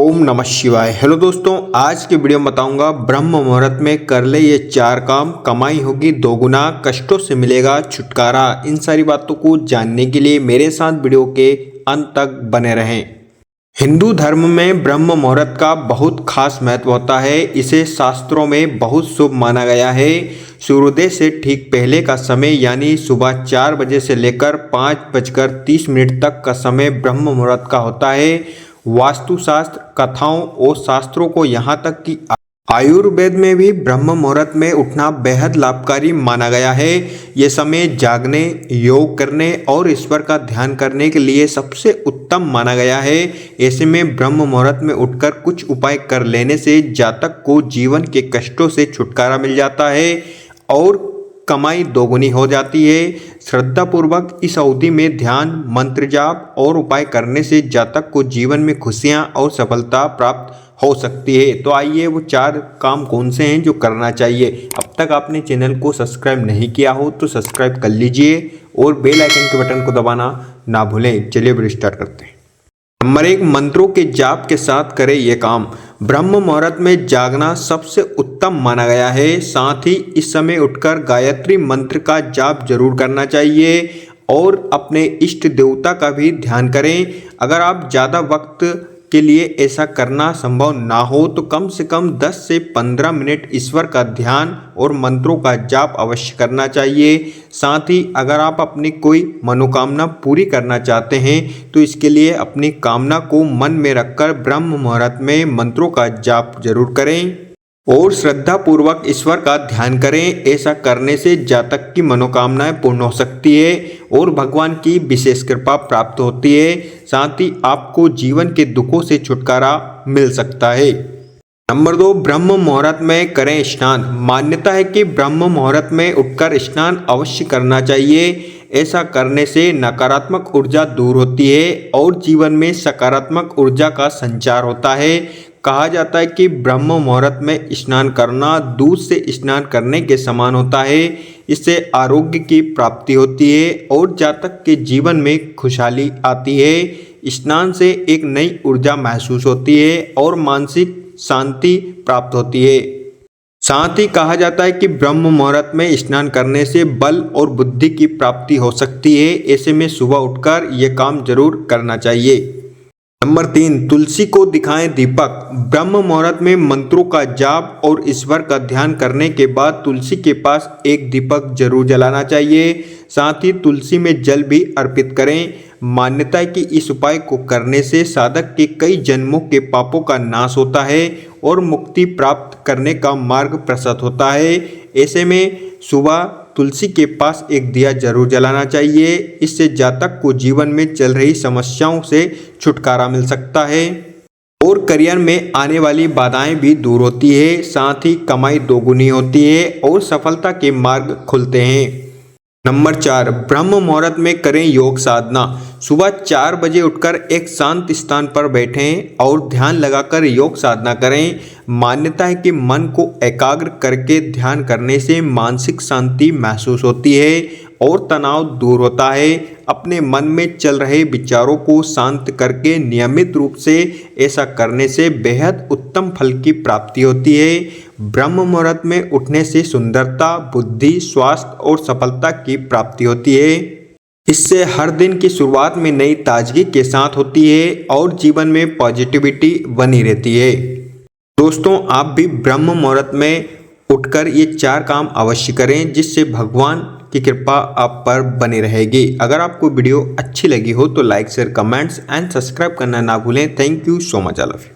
ओम नमः शिवाय। हेलो दोस्तों, आज के वीडियो में बताऊंगा ब्रह्म मुहूर्त में कर ले ये 4 काम, कमाई होगी दोगुना, कष्टों से मिलेगा छुटकारा। इन सारी बातों को जानने के लिए मेरे साथ वीडियो के अंत तक बने रहें। हिंदू धर्म में ब्रह्म मुहूर्त का बहुत खास महत्व होता है। इसे शास्त्रों में बहुत शुभ माना गया है। सूर्योदय से ठीक पहले का समय यानी सुबह 4 बजे से लेकर 5:30 तक का समय ब्रह्म मुहूर्त का होता है। वास्तुशास्त्र, कथाओं और शास्त्रों को यहाँ तक कि आयुर्वेद में भी ब्रह्म मुहूर्त में उठना बेहद लाभकारी माना गया है। ये समय जागने, योग करने और ईश्वर का ध्यान करने के लिए सबसे उत्तम माना गया है। ऐसे में ब्रह्म मुहूर्त में उठकर कुछ उपाय कर लेने से जातक को जीवन के कष्टों से छुटकारा मिल जाता है और कमाई दोगुनी हो जाती है। श्रद्धापूर्वक इस अवधि में ध्यान, मंत्र जाप और उपाय करने से जातक को जीवन में खुशियां और सफलता प्राप्त हो सकती है। तो आइए वो 4 काम कौन से हैं जो करना चाहिए। अब तक आपने चैनल को सब्सक्राइब नहीं किया हो तो सब्सक्राइब कर लीजिए और बेल आइकन के बटन को दबाना ना भूलें। चलिए वीडियो स्टार्ट करते हैं। नंबर 1, मंत्रों के जाप के साथ करें ये काम। ब्रह्म मुहूर्त में जागना सबसे उत्तम माना गया है। साथ ही इस समय उठकर गायत्री मंत्र का जाप जरूर करना चाहिए और अपने इष्ट देवता का भी ध्यान करें। अगर आप ज़्यादा वक्त के लिए ऐसा करना संभव ना हो तो कम से कम 10 से 15 मिनट ईश्वर का ध्यान और मंत्रों का जाप अवश्य करना चाहिए। साथ ही अगर आप अपनी कोई मनोकामना पूरी करना चाहते हैं तो इसके लिए अपनी कामना को मन में रखकर ब्रह्म मुहूर्त में मंत्रों का जाप जरूर करें और श्रद्धापूर्वक ईश्वर का ध्यान करें। ऐसा करने से जातक की मनोकामनाएं पूर्ण हो सकती है और भगवान की विशेष कृपा प्राप्त होती है। साथ ही आपको जीवन के दुखों से छुटकारा मिल सकता है। नंबर 2, ब्रह्म मुहूर्त में करें स्नान। मान्यता है कि ब्रह्म मुहूर्त में उठकर स्नान अवश्य करना चाहिए। ऐसा करने से नकारात्मक ऊर्जा दूर होती है और जीवन में सकारात्मक ऊर्जा का संचार होता है। कहा जाता है कि ब्रह्म मुहूर्त में स्नान करना दूध से स्नान करने के समान होता है। इससे आरोग्य की प्राप्ति होती है और जातक के जीवन में खुशहाली आती है। स्नान से एक नई ऊर्जा महसूस होती है और मानसिक शांति प्राप्त होती है। साथ ही कहा जाता है कि ब्रह्म मुहूर्त में स्नान करने से बल और बुद्धि की प्राप्ति हो सकती है। ऐसे में सुबह उठकर यह काम जरूर करना चाहिए। नंबर 3, तुलसी को दिखाएं दीपक। ब्रह्म मुहूर्त में मंत्रों का जाप और ईश्वर का ध्यान करने के बाद तुलसी के पास एक दीपक जरूर जलाना चाहिए। साथ ही तुलसी में जल भी अर्पित करें। मान्यता है कि इस उपाय को करने से साधक के कई जन्मों के पापों का नाश होता है और मुक्ति प्राप्त करने का मार्ग प्रशस्त होता है। ऐसे में सुबह तुलसी के पास एक दिया जरूर जलाना चाहिए। इससे जातक को जीवन में चल रही समस्याओं से छुटकारा मिल सकता है और करियर में आने वाली बाधाएं भी दूर होती है। साथ ही कमाई दोगुनी होती है और सफलता के मार्ग खुलते हैं। नंबर 4, ब्रह्म मुहूर्त में करें योग साधना। सुबह 4 बजे उठकर एक शांत स्थान पर बैठें और ध्यान लगाकर योग साधना करें। मान्यता है कि मन को एकाग्र करके ध्यान करने से मानसिक शांति महसूस होती है और तनाव दूर होता है। अपने मन में चल रहे विचारों को शांत करके नियमित रूप से ऐसा करने से बेहद उत्तम फल की प्राप्ति होती है। ब्रह्म मुहूर्त में उठने से सुंदरता, बुद्धि, स्वास्थ्य और सफलता की प्राप्ति होती है। इससे हर दिन की शुरुआत में नई ताजगी के साथ होती है और जीवन में पॉजिटिविटी बनी रहती है। दोस्तों, आप भी ब्रह्म मुहूर्त में उठकर ये 4 काम अवश्य करें जिससे भगवान की कृपा आप पर बनी रहेगी। अगर आपको वीडियो अच्छी लगी हो तो like, share, comments and subscribe करना ना भूलें। Thank you so much. I love you.